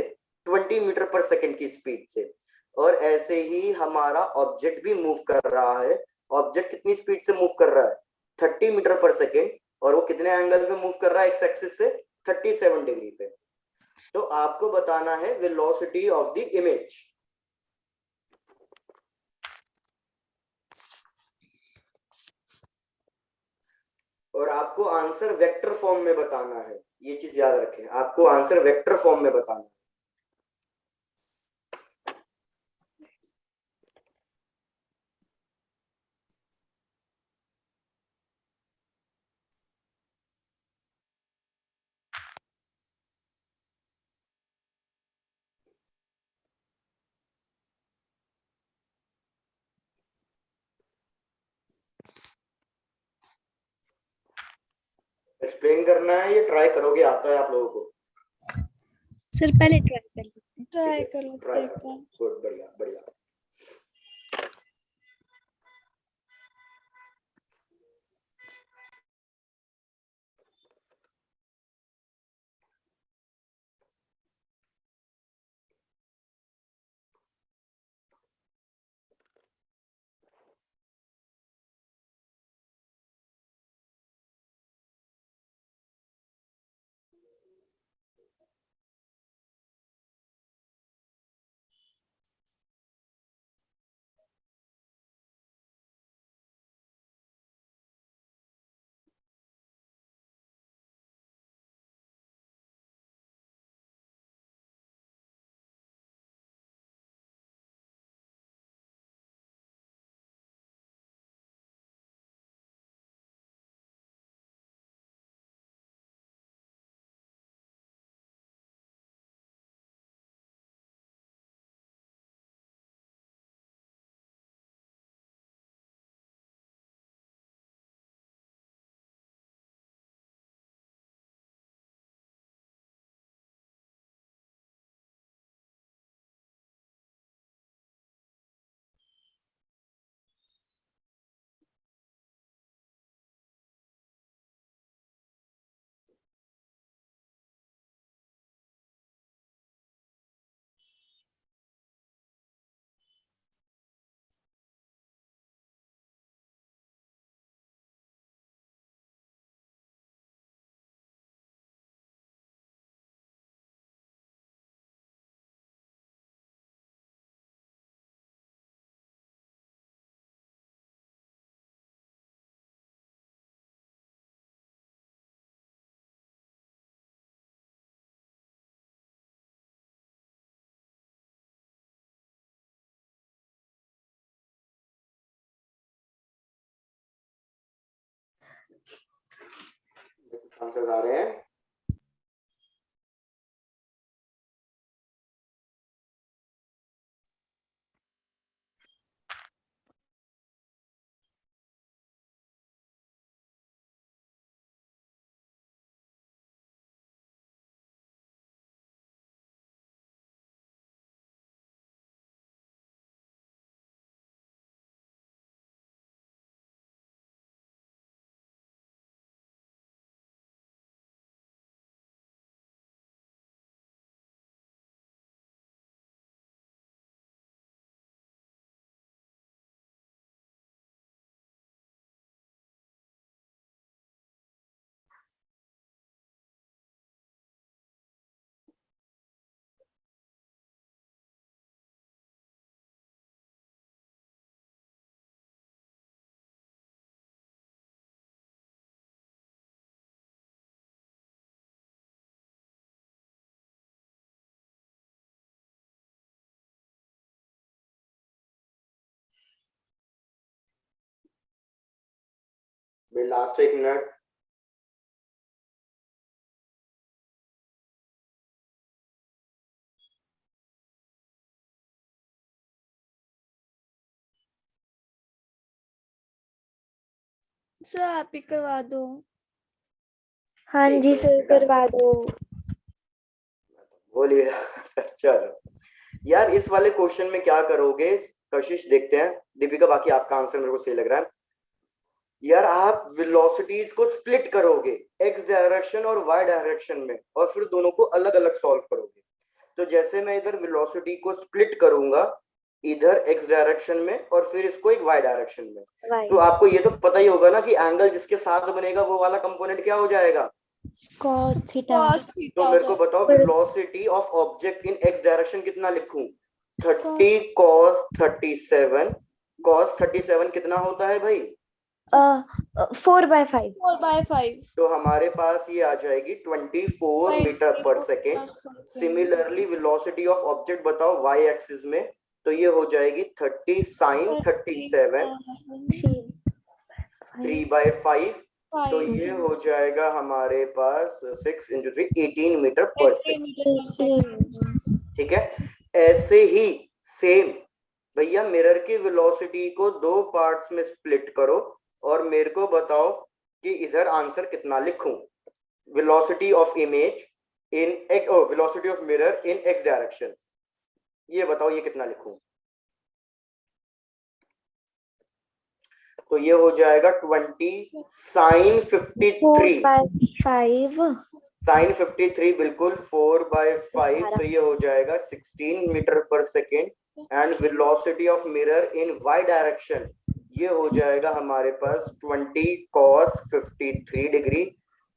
20 मीटर पर सेकंड की स्पीड से। और ऐसे ही हमारा ऑब्जेक्ट भी मूव कर रहा है। ऑब्जेक्ट कितनी स्पीड से मूव कर रहा है? 30 मीटर पर सेकंड, और वो कितने एंगल पे मूव कर रहा है एक्स एक्सिस से? 37 डिग्री पे। तो आपको बताना है वेलोसिटी ऑफ द इमेज। और आपको आंसर वेक्टर फॉर्म में बताना है, ये चीज याद रखें, आपको आंसर वेक्टर फॉर्म में बताना है। एक्सप्लेन करना है या ट्राई करोगे? आता है आप लोगों को? सर पहले ट्राई कर लेते हैं। ट्राई कर ट्राई लेते करो। हैं। गुड, बढ़िया बढ़िया। आंसर आ रहे हैं? भाई लास्ट 1 मिनट। सर आप ही करवा दो। हाँ ठीक जी है, सर डन। करवा दो। बोलिए। चलो यार, इस वाले क्वेश्चन में क्या करोगे कशिश, देखते हैं। दीपिका, बाकी आपका आंसर मेरे को सही लग रहा है। यार आप वेलोसिटीज को स्प्लिट करोगे एक्स डायरेक्शन और वाई डायरेक्शन में, और फिर दोनों को अलग अलग सॉल्व करोगे। तो जैसे मैं इधर वेलोसिटी को स्प्लिट करूंगा, इधर एक्स डायरेक्शन में और फिर इसको एक वाई डायरेक्शन में, वाई तो आपको ये तो पता ही होगा ना कि एंगल जिसके साथ बनेगा वो वाला कंपोनेंट क्या हो जाएगा। cos theta. cos तो थीटा हो मेरे को जाए। बताओ velocity of object in x direction कितना लिखूं। 30 cos 37। cos 37 कितना होता है भाई। 4/5। 4/5 तो हमारे पास ये आ जाएगी 24 मीटर पर second. Similarly velocity of object बताओ वाई एक्सिस में, तो ये हो जाएगी 30 sin 37 3/5। तो ये हो जाएगा हमारे पास 6 × 3 18 मीटर पर सेकेंड। ठीक है। ऐसे ही सेम भैया मिरर की वेलोसिटी को 2 पार्ट्स में स्प्लिट करो और मेरे को बताओ कि इधर आंसर कितना लिखूं। Velocity of image in velocity of mirror in x direction, ये बताओ ये कितना लिखूं। तो ये हो जाएगा 20 sin 53। 4/5। sin 53 बिल्कुल 4/5। तो ये हो जाएगा 16 मीटर पर second. And velocity of mirror in Y direction, ये हो जाएगा हमारे पास 20 cos 53 डिग्री।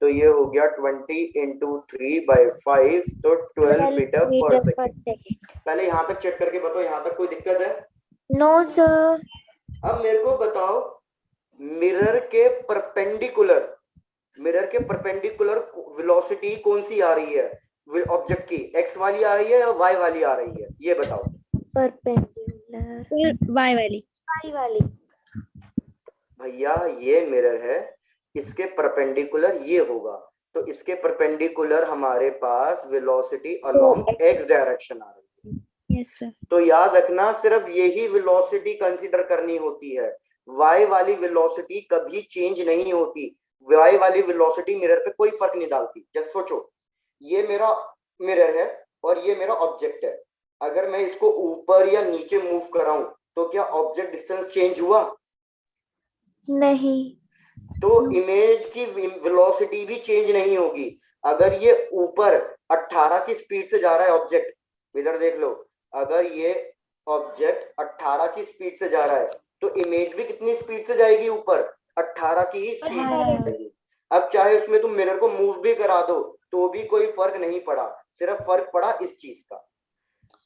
तो ये हो गया 20 × 3/5, तो 12 मीटर पर सेकेंड। पहले यहाँ तक चेक करके बताओ, यहाँ तक कोई दिक्कत है। No sir. अब मेरे को बताओ मिरर के परपेंडिकुलर वेलोसिटी कौन सी आ रही है ऑब्जेक्ट की, एक्स वाली आ रही है या वाई वाली आ रही है, ये बताओ। परपेंडिकुलर वाई वाली। वाई वाली। भैया ये मिरर है, इसके परपेंडिकुलर ये होगा, तो इसके परपेंडिकुलर हमारे पास वेलोसिटी अलोंग एक्स डायरेक्शन आ रही है। Yes sir. तो याद रखना सिर्फ यही वेलोसिटी कंसीडर करनी होती है, वाई वाली वेलोसिटी कभी चेंज नहीं होती। वाई वाली वेलोसिटी मिरर पे कोई फर्क नहीं डालती। जैसे सोचो ये मेरा मिरर है और ये मेरा ऑब्जेक्ट है, अगर मैं इसको ऊपर या नीचे मूव कराऊं तो क्या ऑब्जेक्ट डिस्टेंस चेंज हुआ। नहीं। तो इमेज की वेलोसिटी भी चेंज नहीं होगी। अगर ये ऊपर 18 की स्पीड से जा रहा है ऑब्जेक्ट, इधर देख लो, अगर ये ऑब्जेक्ट 18 की स्पीड से जा रहा है तो इमेज भी कितनी स्पीड से जाएगी ऊपर, 18 की ही स्पीड से जाएगी। अब चाहे उसमें तुम मिरर को मूव भी करा दो तो भी कोई फर्क नहीं पड़ा, सिर्फ फर्क पड़ा इस चीज का।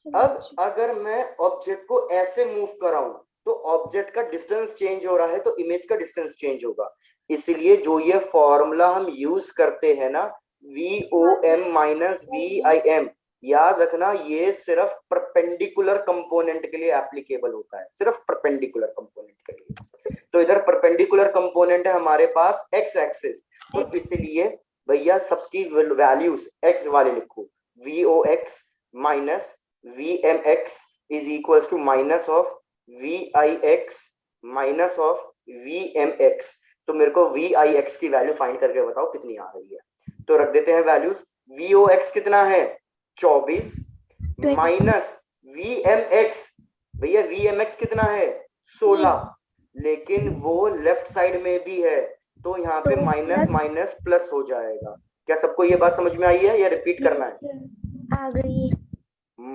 अब अगर मैं ऑब्जेक्ट को ऐसे मूव कराऊं तो ऑब्जेक्ट का डिस्टेंस चेंज हो रहा है तो इमेज का डिस्टेंस चेंज होगा। इसलिए जो ये फॉर्मूला हम यूज करते हैं ना, VOM माइनस VIM, याद रखना ये सिर्फ परपेंडिकुलर कंपोनेंट के लिए एप्लीकेबल होता है, सिर्फ परपेंडिकुलर कंपोनेंट के लिए। तो इधर परपेंडिकुलर कंपोनेंट है हमारे पास एक्स एक्सिस, तो इसलिए भैया सबकी वैल्यूज एक्स वाले लिखो। VOX minus VMX is equals to minus of VIX minus of VMX। तो मेरे को VIX की वैल्यू फाइंड करके बताओ कितनी आ रही है। तो रख देते हैं वैल्यूज। VOX कितना है 24 माइनस VMX, भैया VMX कितना है 16, लेकिन वो लेफ्ट साइड में भी है तो यहाँ पे माइनस माइनस प्लस हो जाएगा। क्या सबको ये बात समझ में आई है या रिपीट करना है। आ गई।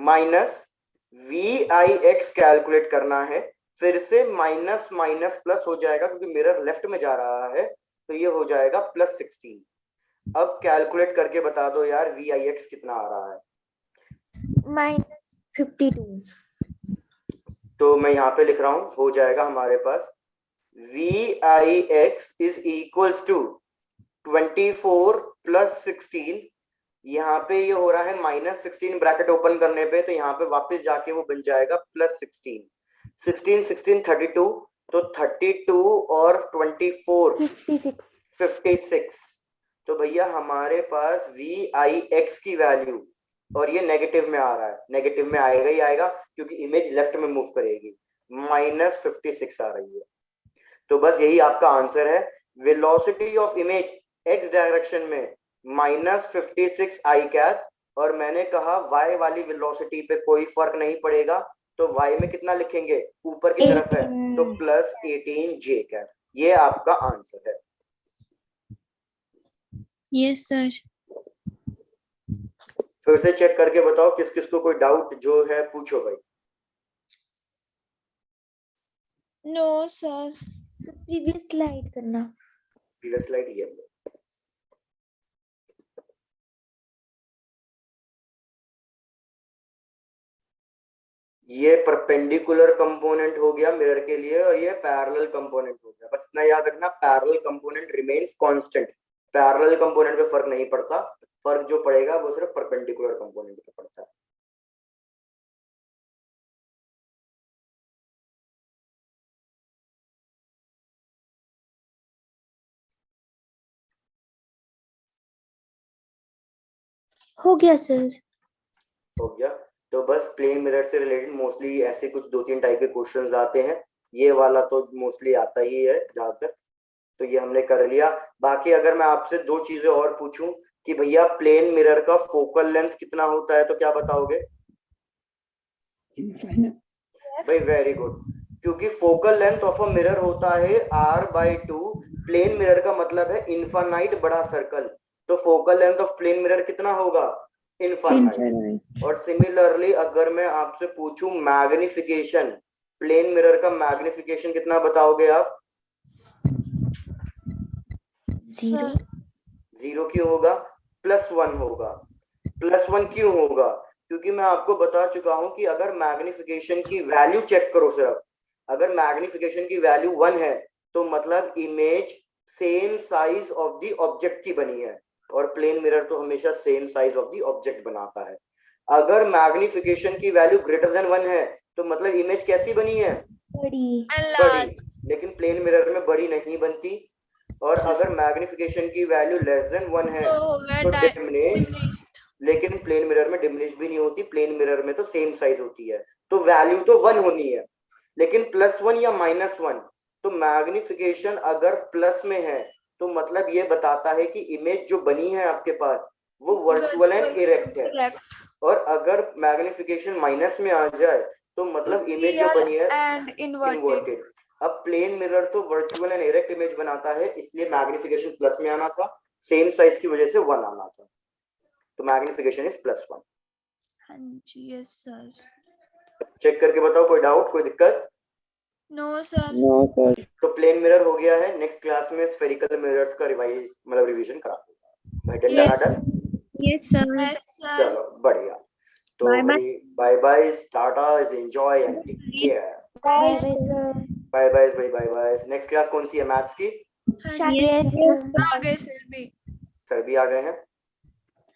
माइनस VIX कैलकुलेट करना है, फिर से माइनस माइनस प्लस हो जाएगा क्योंकि मिरर लेफ्ट में जा रहा है, तो ये हो जाएगा +16। अब कैलकुलेट करके बता दो यार VIX कितना आ रहा है। -52। तो मैं यहाँ पे लिख रहा हूं, हो जाएगा हमारे पास VIX इज इक्वल्स टू 24 + 16। यहाँ पे ये हो रहा है -16, ब्रैकेट ओपन करने पे तो यहाँ पे वापस जाके वो बन जाएगा +16। 16 16 32, तो 32 और 24 56 56। तो भैया हमारे पास VIX की वैल्यू, और ये नेगेटिव में आ रहा है, नेगेटिव में आएगा ही आएगा क्योंकि इमेज लेफ्ट में मूव करेगी, -56 आ रही है। तो बस यही आपका आंसर है। Velocity of image x direction में -56 आई कैप, और मैंने कहा y वाली वेलोसिटी पे कोई फर्क नहीं पड़ेगा, तो y में कितना लिखेंगे, ऊपर की तरफ है, तो 18 +18 j कैप। ये आपका आंसर है। Yes sir. फिर से चेक करके बताओ किस किस को कोई डाउट जो है पूछो भाई। No sir. प्रीवियस स्लाइड करना। प्रीवियस स्लाइड ये परपेंडिकुलर कंपोनेंट हो गया मिरर के लिए, और ये पैरेलल कंपोनेंट हो गया। बस इतना याद रखना, parallel component remains constant, parallel component पे फर्क नहीं पड़ता, फर्क जो पड़ेगा वो सिर्फ परपेंडिकुलर कंपोनेंट पे पड़ता है। हो गया सर। हो गया। तो बस प्लेन मिरर से रिलेटेड मोस्टली ऐसे कुछ 2-3 टाइप के क्वेश्चंस आते हैं, ये वाला तो मोस्टली आता ही है ज्यादातर, तो ये हमने कर लिया। बाकी अगर मैं आपसे 2 चीजें और पूछूं कि भैया प्लेन मिरर का फोकल लेंथ कितना होता है, तो क्या बताओगे भाई? वेरी गुड, क्योंकि focal length of a mirror होता है R/2। प्लेन मिरर का मतलब है इनफाइनाइट बड़ा सर्कल, तो focal length of plane mirror कितना होगा, इनफाइनाइट। और सिमिलरली अगर मैं आपसे पूछूं मैग्निफिकेशन, प्लेन मिरर का मैग्निफिकेशन कितना बताओगे आप? 0 0 क्यों होगा? +1 होगा। +1 क्यों होगा? क्योंकि मैं आपको बता चुका हूं कि अगर मैग्निफिकेशन की वैल्यू चेक करो, सिर्फ अगर मैग्निफिकेशन की वैल्यू 1 है तो मतलब image same size of the object की बनी है, और प्लेन मिरर तो हमेशा same size of the object बनाता है। अगर मैग्निफिकेशन की वैल्यू ग्रेटर देन 1 है तो मतलब इमेज कैसी बनी है, बड़ी। बड़ी, लेकिन प्लेन मिरर में बड़ी नहीं बनती। और अगर मैग्निफिकेशन की वैल्यू लेस देन 1 है तो डिमिनिश्ड, लेकिन प्लेन मिरर में डिमिनिश भी नहीं होती, प्लेन मिरर में तो सेम साइज होती है, तो वैल्यू तो 1 होनी है। लेकिन +1 या -1, तो मैग्निफिकेशन अगर प्लस में है तो मतलब ये बताता है कि इमेज जो बनी है आपके पास वो वर्चुअल एंड इरेक्ट है, और अगर मैग्निफिकेशन माइनस में आ जाए तो मतलब इमेज जो बनी है इन्वर्टेड। अब प्लेन मिरर तो वर्चुअल एंड इरेक्ट इमेज बनाता है, इसलिए मैग्निफिकेशन प्लस में आना था, सेम साइज की वजह से 1 आना था, तो मैग्निफिकेशन इज +1। हाँ जी, यस सर। चेक करके बताओ, कोई डाउट, कोई दिक्कत? No sir. तो प्लेन मिरर हो गया है, नेक्स्ट क्लास में स्फेरिकल मिरर्स का रिवीजन करा दूंगा भाई। Done Yes. Done. Yes sir. Yes sir. चलो बढ़िया, तो Bye bye. भाई बाय बाय, टाटा, enjoy and take care. Bye bye sir. Bye bye भाई, बाय बाय। नेक्स्ट क्लास कौन सी है, मैथ्स की? हाँ यस जी, आ गए सर भी। सर भी आ गए हैं।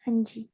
हाँ जी।